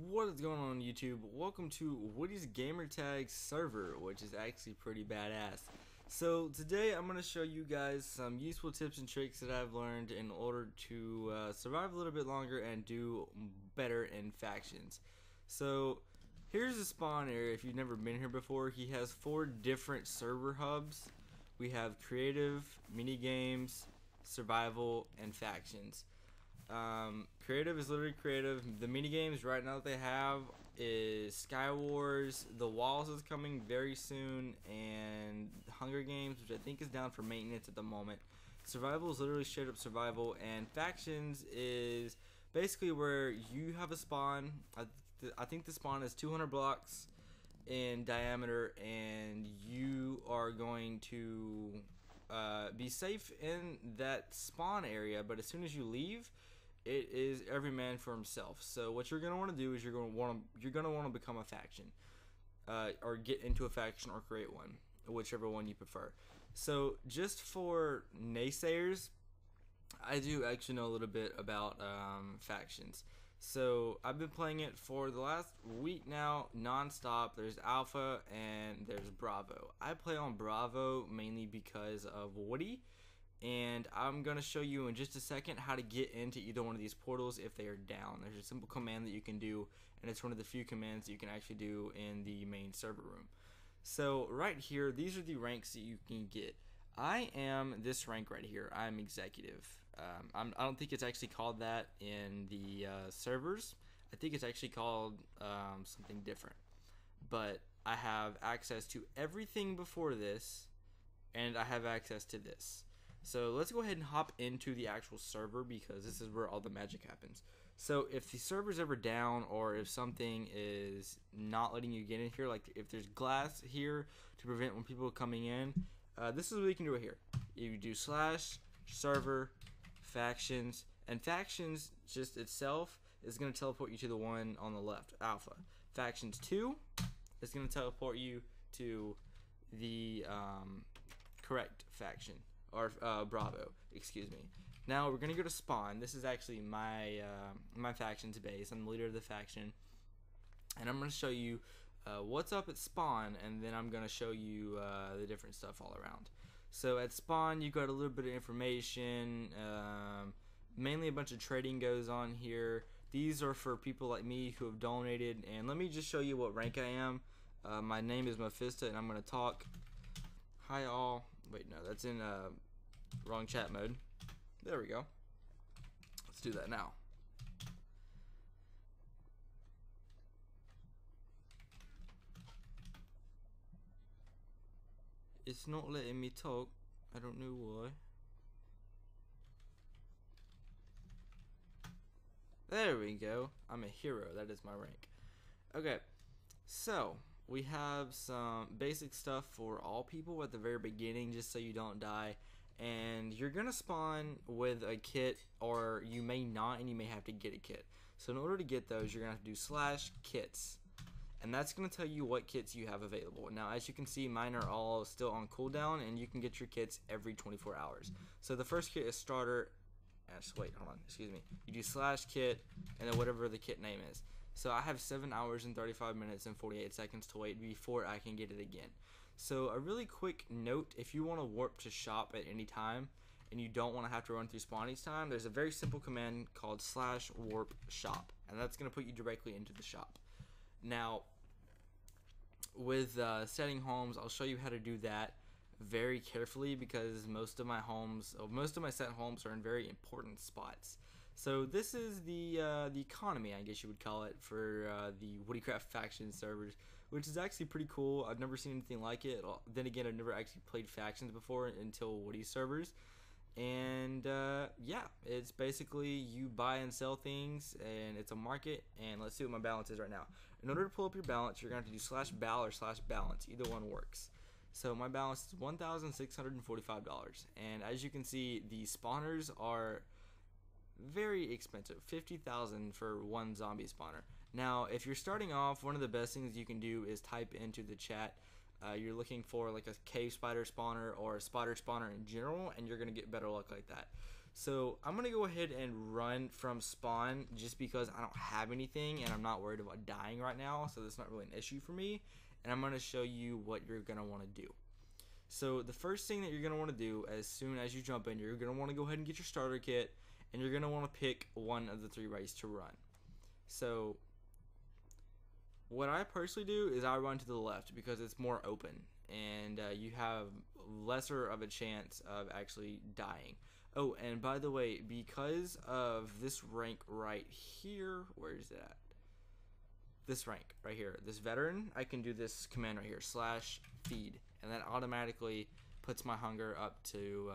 What is going on YouTube? Welcome to Woody's Gamertag server, which is actually pretty badass. So today I'm going to show you guys some useful tips and tricks that I've learned in order to survive a little bit longer and do better in factions. So here's the spawn area. If you've never been here before, he has 4 different server hubs. We have creative, mini games, survival, and factions. Creative is literally creative. The mini games right now that they have is Sky Wars, The Walls is coming very soon, and Hunger Games, which I think is down for maintenance at the moment. Survival is literally straight up survival, and factions is basically where you have a spawn. I think the spawn is 200 blocks in diameter, and you are going to be safe in that spawn area, but as soon as you leave, it is every man for himself. So what you're gonna want to do is you're gonna want to become a faction, or get into a faction or create one, whichever one you prefer. So just for naysayers, I do actually know a little bit about factions. So I've been playing it for the last week now, non-stop. There's Alpha and there's Bravo. I play on Bravo mainly because of Woody, and I'm going to show you in just a second how to get into either one of these portals if they are down. There's a simple command that you can do, and it's one of the few commands that you can actually do in the main server room. So right here, these are the ranks that you can get. I am this rank right here. I'm executive. I don't think it's actually called that in the servers. I think it's actually called something different. But I have access to everything before this, and I have access to this. So let's go ahead and hop into the actual server, because this is where all the magic happens. So if the server's ever down, or if something is not letting you get in here, like if there's glass here to prevent when people are coming in, this is what you can do right here. You do /server factions, and factions just itself is going to teleport you to the one on the left, Alpha. Factions 2 is going to teleport you to the correct faction, or Bravo, excuse me. Now we're going to go to spawn. This is actually my my faction's base. I'm the leader of the faction, and I'm going to show you what's up at spawn, and then I'm going to show you the different stuff all around. So at spawn, you got a little bit of information, mainly a bunch of trading goes on here. These are for people like me who have donated, and let me just show you what rank I am. My name is Mephisto, and I'm going to talk. Hi all. Wait, no, that's in wrong chat mode. There we go. Let's do that now. It's not letting me talk. I don't know why. There we go. I'm a hero. That is my rank. Okay. So, we have some basic stuff for all people at the very beginning, just so you don't die. And you're going to spawn with a kit, or you may not, and you may have to get a kit. So in order to get those, you're going to have to do /kits. And that's going to tell you what kits you have available. Now, as you can see, mine are all still on cooldown, and you can get your kits every 24 hours. So the first kit is starter. Wait, hold on, excuse me. You do /kit, and then whatever the kit name is. So I have 7 hours and 35 minutes and 48 seconds to wait before I can get it again. So a really quick note, if you want to warp to shop at any time, and you don't want to have to run through spawn each time, there's a very simple command called /warp shop, and that's going to put you directly into the shop. Now, with setting homes, I'll show you how to do that very carefully, because most of my set homes are in very important spots. So this is the economy, I guess you would call it, for the WoodyCraft faction servers, which is actually pretty cool. I've never seen anything like it. Then again, I've never actually played factions before until Woody servers. And yeah, it's basically you buy and sell things, and it's a market. And let's see what my balance is right now. In order to pull up your balance, you're going to have to do /bal or /balance. Either one works. So my balance is $1,645. And as you can see, the spawners are very expensive. 50,000 for one zombie spawner. Now, if you're starting off, one of the best things you can do is type into the chat you're looking for like a cave spider spawner or a spider spawner in general, and you're gonna get better luck like that. So I'm gonna go ahead and run from spawn just because I don't have anything and I'm not worried about dying right now, so that's not really an issue for me. And I'm gonna show you what you're gonna want to do. So the first thing that you're gonna want to do as soon as you jump in, you're gonna want to go ahead and get your starter kit, and you're gonna want to pick one of the 3 ways to run. So what I personally do is I run to the left because it's more open and you have lesser of a chance of actually dying. Oh, and by the way, because of this rank right here, where is it at? This rank right here, this veteran, I can do this command right here, /feed, and that automatically puts my hunger up to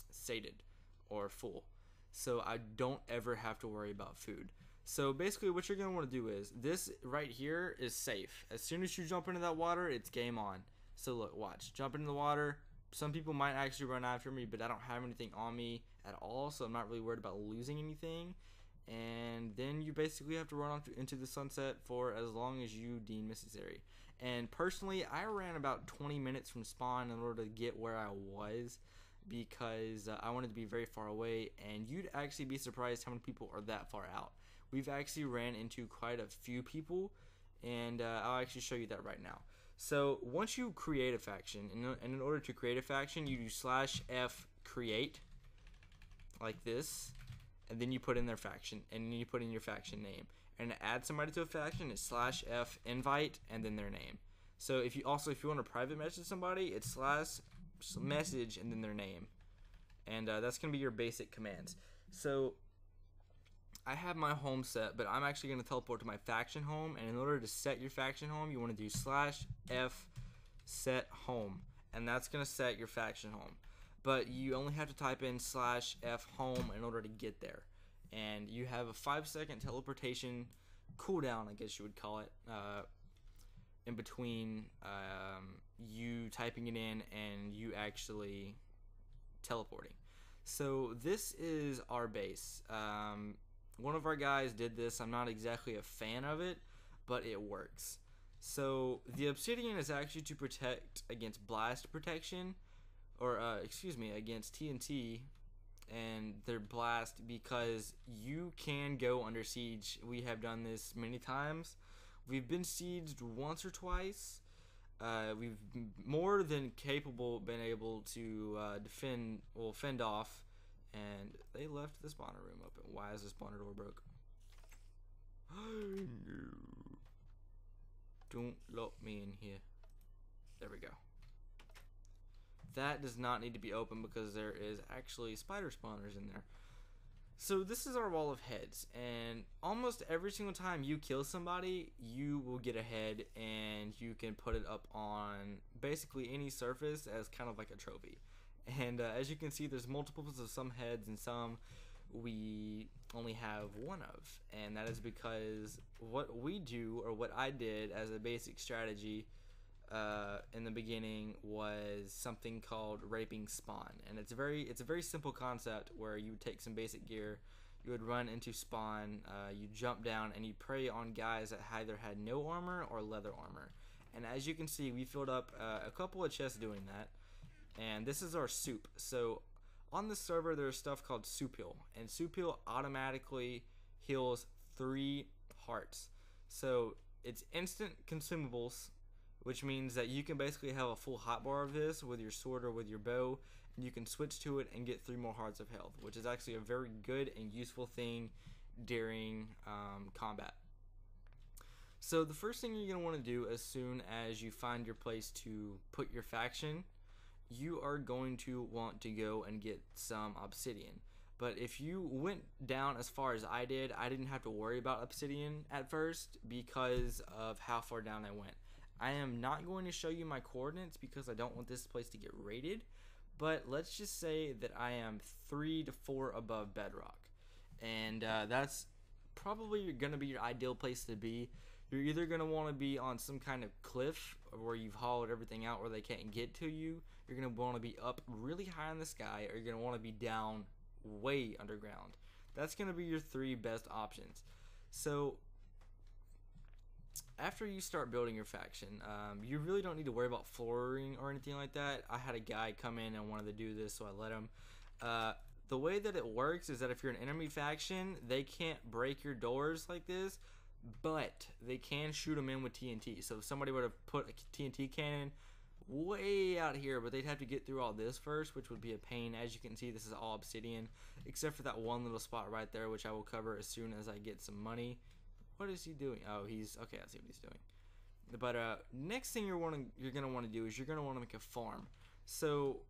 sated or full, so I don't ever have to worry about food. So basically what you're going to want to do is, this right here is safe. As soon as you jump into that water, it's game on. So look, watch, jump into the water. Some people might actually run after me, but I don't have anything on me at all, so I'm not really worried about losing anything. And then you basically have to run off into the sunset for as long as you deem necessary. And personally, I ran about 20 minutes from spawn in order to get where I was, because I wanted to be very far away, and you'd actually be surprised how many people are that far out. We've actually ran into quite a few people, and I'll actually show you that right now. So once you create a faction, and in order to create a faction, you do /f create, like this, and then you put in their faction, and then you put in your faction name. And to add somebody to a faction, it's /f invite, and then their name. So if you want to private message somebody, it's /message and then their name. And that's going to be your basic commands. So I have my home set, but I'm actually going to teleport to my faction home, and in order to set your faction home, you want to do /f set home, and that's going to set your faction home. But you only have to type in /f home in order to get there, and you have a 5-second teleportation cooldown, I guess you would call it, in between you typing it in and you actually teleporting. So this is our base. One of our guys did this. I'm not exactly a fan of it, but it works. So the obsidian is actually to protect against blast protection, or against TNT and their blast, because you can go under siege. We have done this many times. We've been sieged once or twice. We've more than capable been able to fend off. And they left the spawner room open. Why is the spawner door broke? No. Don't lock me in here. There we go. That does not need to be open because there is actually spider spawners in there. So this is our wall of heads, and almost every single time you kill somebody, you will get a head, and you can put it up on basically any surface as kind of like a trophy. And as you can see, there's multiples of some heads, and some we only have one of. And that is because what we do, or what I did as a basic strategy in the beginning, was something called raping spawn. And it's a very simple concept where you would take some basic gear, you would run into spawn, you jump down, and you prey on guys that either had no armor or leather armor. And as you can see, we filled up a couple of chests doing that. And this is our soup. So on this server, there's stuff called soup heal, and soup heal automatically heals 3 hearts. So it's instant consumables, which means that you can basically have a full hotbar of this with your sword or with your bow, and you can switch to it and get 3 more hearts of health, which is actually a very good and useful thing during combat. So the first thing you're going to want to do as soon as you find your place to put your faction, you are going to want to go and get some obsidian. But if you went down as far as I did, I didn't have to worry about obsidian at first because of how far down I went. I am not going to show you my coordinates because I don't want this place to get raided, but let's just say that I am 3 to 4 above bedrock, and that's probably going to be your ideal place to be. You're either going to want to be on some kind of cliff where you've hollowed everything out where they can't get to you. You're going to want to be up really high in the sky, or you're going to want to be down way underground. That's going to be your 3 best options. So after you start building your faction, you really don't need to worry about flooring or anything like that. I had a guy come in and wanted to do this, so I let him. the way that it works is that if you're an enemy faction, they can't break your doors like this, but they can shoot them in with TNT. So if somebody were to put a TNT cannon way out here, but they'd have to get through all this first, which would be a pain. As you can see, this is all obsidian, except for that one little spot right there, which I will cover as soon as I get some money. What is he doing? Oh, he's okay. I see what he's doing. But next thing you're gonna want to do is you're gonna want to make a farm. So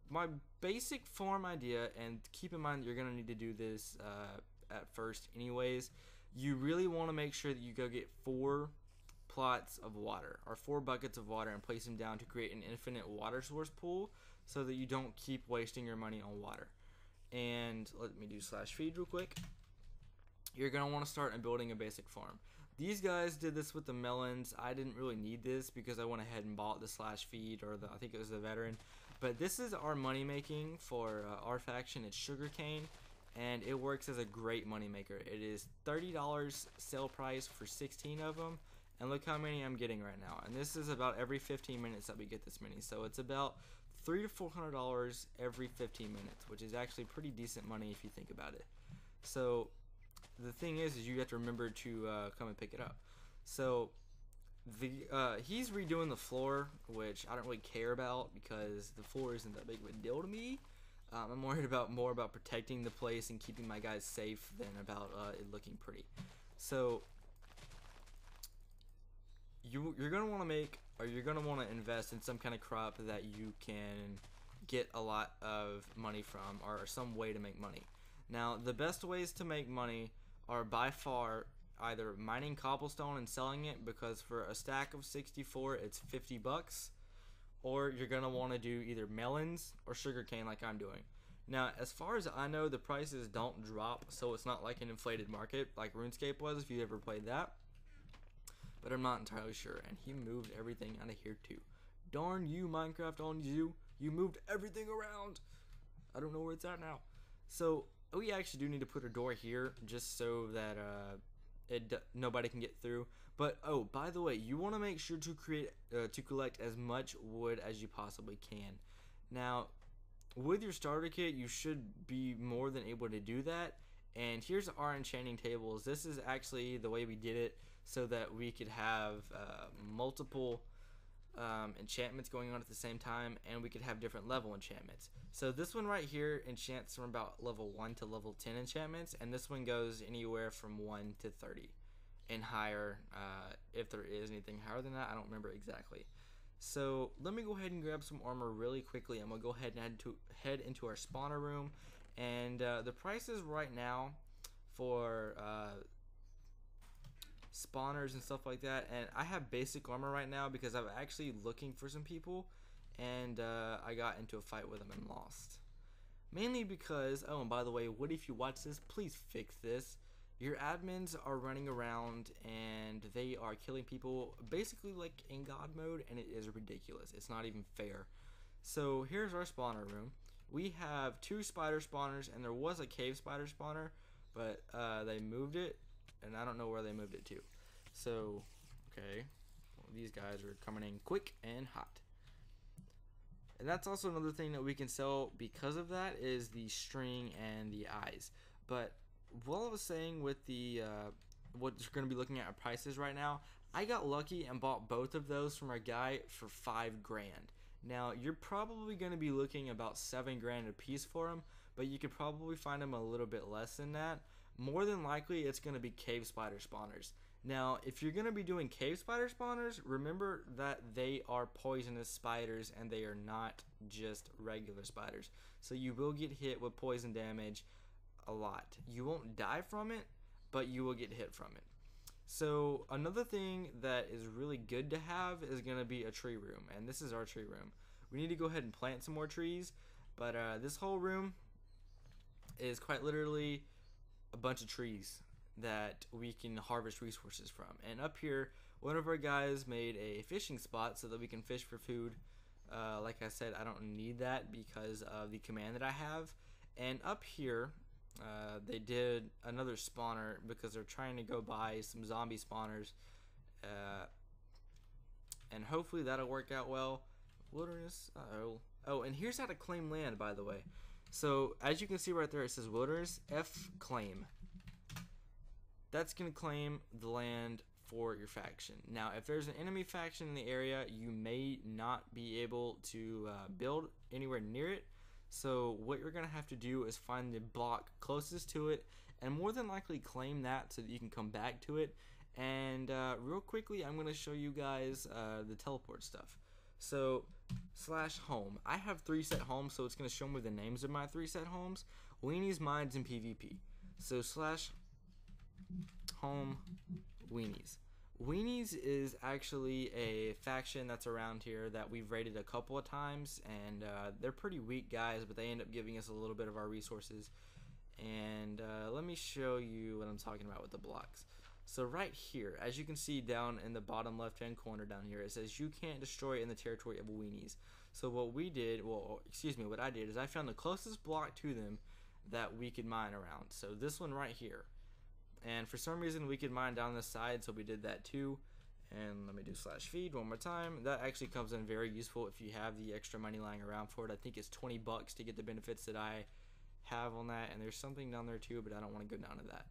my basic farm idea, and keep in mind that you're gonna need to do this at first anyways. You really want to make sure that you go get 4 plots of water or 4 buckets of water and place them down to create an infinite water source pool, so that you don't keep wasting your money on water. And let me do /feed real quick. You're gonna want to start in building a basic farm. These guys did this with the melons. I didn't really need this because I went ahead and bought the /feed, or I think it was the veteran. But this is our money making for our faction. It's sugarcane, and it works as a great money maker. It is $30 sale price for 16 of them, and look how many I'm getting right now. And this is about every 15 minutes that we get this many. So it's about $300 to $400 every 15 minutes, which is actually pretty decent money if you think about it. So the thing is you have to remember to come and pick it up. So he's redoing the floor, which I don't really care about because the floor isn't that big of a deal to me. I'm worried more about protecting the place and keeping my guys safe than about it looking pretty. So you're gonna want to invest in some kind of crop that you can get a lot of money from, or some way to make money. Now, the best ways to make money are by far either mining cobblestone and selling it, because for a stack of 64 it's 50 bucks, or you're gonna want to do either melons or sugarcane like I'm doing. Now, as far as I know, the prices don't drop, so it's not like an inflated market like RuneScape was if you ever played that, but I'm not entirely sure. And he moved everything out of here too. Darn you, Minecraft, on you moved everything around. I don't know where it's at now. So we actually do need to put a door here just so that nobody can get through. But oh, by the way, you want to make sure to collect as much wood as you possibly can. Now, with your starter kit, you should be more than able to do that. And here's our enchanting tables. This is actually the way we did it so that we could have multiple enchantments going on at the same time, and we could have different level enchantments. So this one right here enchants from about level 1 to level 10 enchantments, and this one goes anywhere from 1 to 30 and higher. If there is anything higher than that, I don't remember exactly. So let me go ahead and grab some armor really quickly. I'm gonna go ahead and head into our spawner room, and the prices right now for spawners and stuff like that, and I have basic armor right now because I'm actually looking for some people, and I got into a fight with them and lost. Mainly because, oh, and by the way, Woody, if you watch this, please fix this. Your admins are running around and they are killing people basically like in God mode, and it is ridiculous. It's not even fair. So here's our spawner room. We have 2 spider spawners, and there was a cave spider spawner, but they moved it, and I don't know where they moved it to. So, okay, well, these guys are coming in quick and hot. And that's also another thing that we can sell because of that, is the string and the eyes. But what I was saying with the what you're going to be looking at prices right now, I got lucky and bought both of those from our guy for $5 grand. Now, you're probably going to be looking about $7 grand a piece for them, but you could probably find them a little bit less than that. More than likely, it's going to be cave spider spawners. Now, if you're going to be doing cave spider spawners, remember that they are poisonous spiders and they are not just regular spiders. So you will get hit with poison damage a lot. You won't die from it, but you will get hit from it. So another thing that is really good to have is going to be a tree room, and this is our tree room. We need to go ahead and plant some more trees, but this whole room is quite literally a bunch of trees that we can harvest resources from. And up here, one of our guys made a fishing spot so that we can fish for food. Like I said, I don't need that because of the command that I have. And up here, they did another spawner because they're trying to go buy some zombie spawners, and hopefully that'll work out well. Wilderness, oh, and here's how to claim land, by the way. So as you can see right there, it says wilderness F claim. That's going to claim the land for your faction. Now, if there's an enemy faction in the area, you may not be able to build anywhere near it. So what you're going to have to do is find the block closest to it and more than likely claim that so that you can come back to it. And real quickly, I'm going to show you guys the teleport stuff. So /home. I have 3 set homes, so it's going to show me the names of my 3 set homes: Weenies, Mines, and PvP. So /home Weenies. Weenies is actually a faction that's around here that we've raided a couple of times, and they're pretty weak guys, but they end up giving us a little bit of our resources. And let me show you what I'm talking about with the blocks. So right here, as you can see down in the bottom left hand corner down here, it says you can't destroy in the territory of Weenies. So what we did, what I did is I found the closest block to them that we could mine around. So this one right here. And for some reason we could mine down this side, so we did that too. And let me do /feed one more time. That actually comes in very useful if you have the extra money lying around for it. I think it's 20 bucks to get the benefits that I have on that, and there's something down there too, but I don't want to go down to that.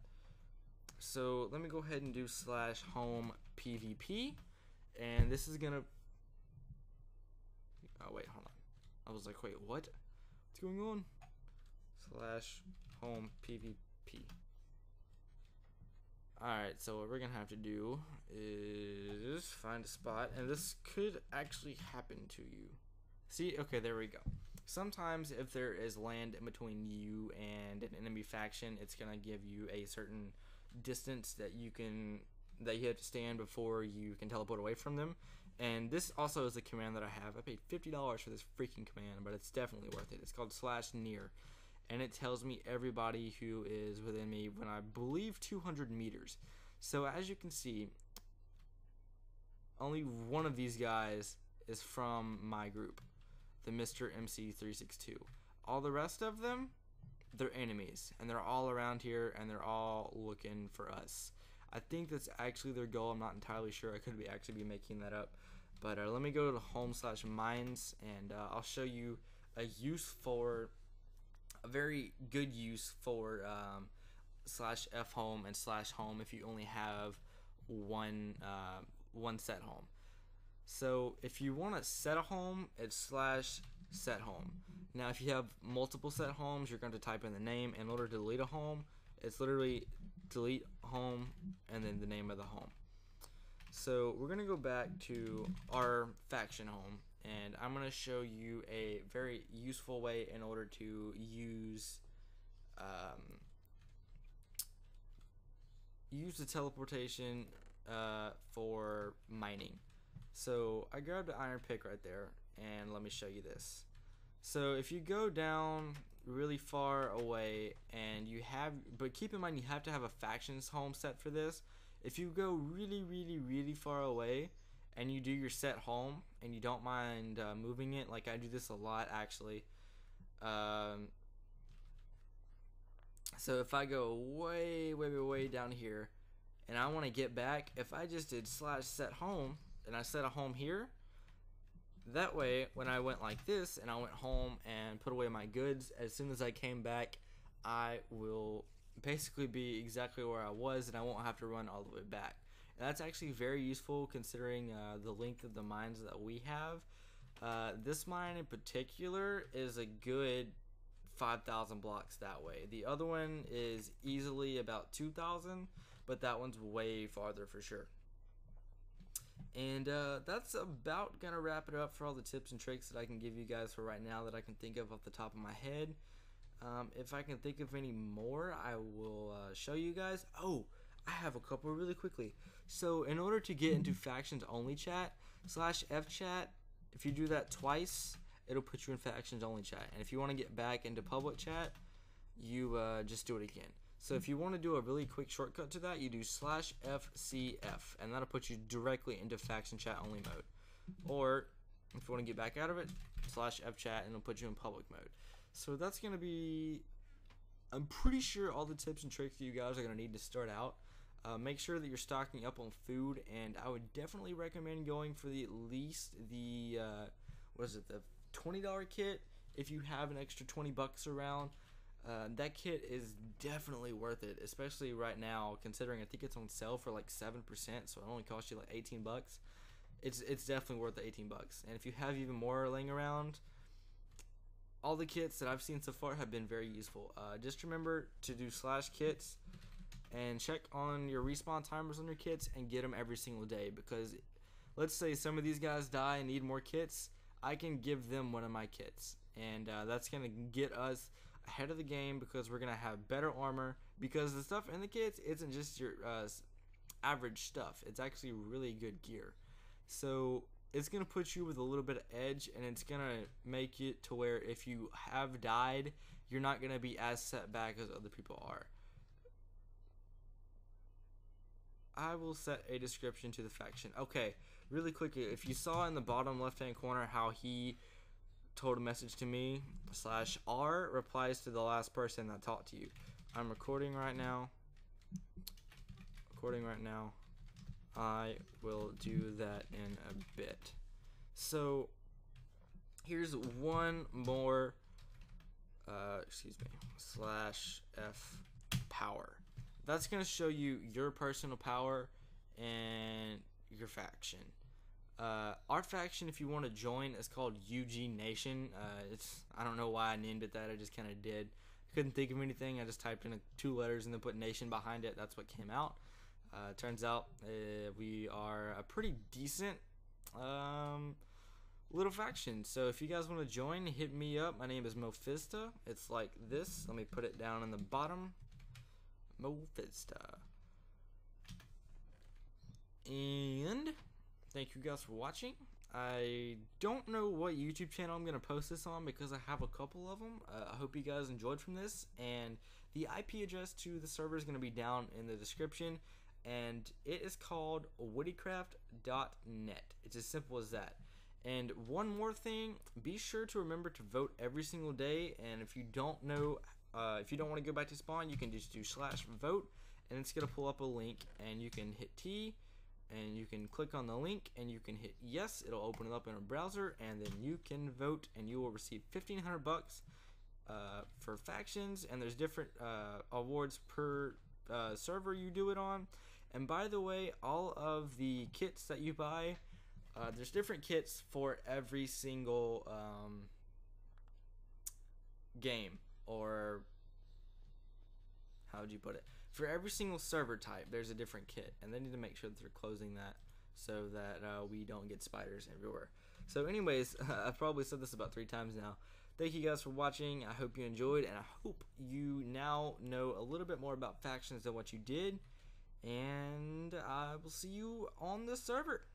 So let me go ahead and do /home PvP, and this is gonna, oh wait, hold on, I was like, wait, what? What's going on? /home PvP. Alright, so what we're gonna have to do is find a spot, and this could actually happen to you. See, okay, there we go. Sometimes if there is land in between you and an enemy faction, it's gonna give you a certain distance that you have to stand before you can teleport away from them. And this also is a command that I have. I paid $50 for this freaking command, but it's definitely worth it. It's called /near, and it tells me everybody who is within me when I believe 200 meters. So as you can see, only one of these guys is from my group, the Mr. MC362. All the rest of them, they're enemies, and they're all around here, and they're all looking for us. I think that's actually their goal. I'm not entirely sure. I could actually be making that up. But let me go to home/mines, and I'll show you a very good use for /fhome and /home if you only have one set home. So if you want to set a home, it's /set_home. Now if you have multiple set homes, you're going to type in the name. In order to delete a home, it's literally delete home and then the name of the home. So we're going to go back to our faction home, and I'm going to show you a very useful way in order to use the teleportation for mining. So I grabbed an iron pick right there, and let me show you this. So if you go down really far away, and but keep in mind you have to have a factions home set for this. If you go really far away and you do your set home and you don't mind moving it, like I do this a lot actually. So if I go way down here and I want to get back, if I just did /set home and I set a home here, that way when I went like this and I went home and put away my goods, as soon as I came back, I will basically be exactly where I was, and I won't have to run all the way back. And that's actually very useful considering the length of the mines that we have. This mine in particular is a good 5,000 blocks that way. The other one is easily about 2,000, but that one's way farther for sure. And that's about gonna wrap it up for all the tips and tricks that I can give you guys for right now that I can think of off the top of my head. If I can think of any more, I will show you guys. Oh, I have a couple really quickly. So in order to get into factions only chat, /fchat, if you do that twice, it'll put you in factions only chat. And if you want to get back into public chat, you just do it again. So if you want to do a really quick shortcut to that, you do /fcf, and that'll put you directly into faction chat only mode. Or if you want to get back out of it, /fchat, and it'll put you in public mode. So that's going to be, I'm pretty sure, all the tips and tricks that you guys are going to need to start out. Make sure that you're stocking up on food, and I would definitely recommend going for at least the $20 kit if you have an extra 20 bucks around, that kit is definitely worth it, especially right now, considering I think it's on sale for like 7%, so it only costs you like 18 bucks. It's definitely worth the 18 bucks. And if you have even more laying around, all the kits that I've seen so far have been very useful. Just remember to do /kits and check on your respawn timers on your kits and get them every single day, because let's say some of these guys die and need more kits, I can give them one of my kits, and that's gonna get us ahead of the game, because we're gonna have better armor, because the stuff in the kits isn't just your average stuff. It's actually really good gear, so it's gonna put you with a little bit of edge, and it's gonna make it to where if you have died, you're not gonna be as set back as other people are. I will set a description to the faction. Okay, really quickly, if you saw in the bottom left hand corner how he told a message to me, /R replies to the last person that talked to you. I'm recording right now. I will do that in a bit. So here's one more /F power. That's going to show you your personal power and your faction. Our faction, if you want to join, is called UG Nation. I don't know why I named it that. I just kind of did. Couldn't think of anything. I just typed in 2 letters and then put Nation behind it. That's what came out. Turns out we are a pretty decent little faction. So if you guys want to join, hit me up. My name is Mofista. It's like this. Let me put it down in the bottom. Mofista. And thank you guys for watching. I don't know what YouTube channel I'm going to post this on, because I have a couple of them. I hope you guys enjoyed from this, and the IP address to the server is going to be down in the description, and it is called WoodyCraft.net. It's as simple as that. And one more thing, be sure to remember to vote every single day, and if you don't know, if you don't want to go back to spawn, you can just do /vote, and it's going to pull up a link, and you can hit T, and you can click on the link, and you can hit yes. It'll open it up in a browser, and then you can vote, and you will receive 1,500 bucks for factions, and there's different awards per server you do it on. And by the way, all of the kits that you buy, there's different kits for every single game, or how would you put it? For every single server type, there's a different kit, and they need to make sure that they're closing that so that we don't get spiders everywhere. So anyways, I've probably said this about 3 times now. Thank you guys for watching. I hope you enjoyed, and I hope you now know a little bit more about factions than what you did, and I will see you on the server.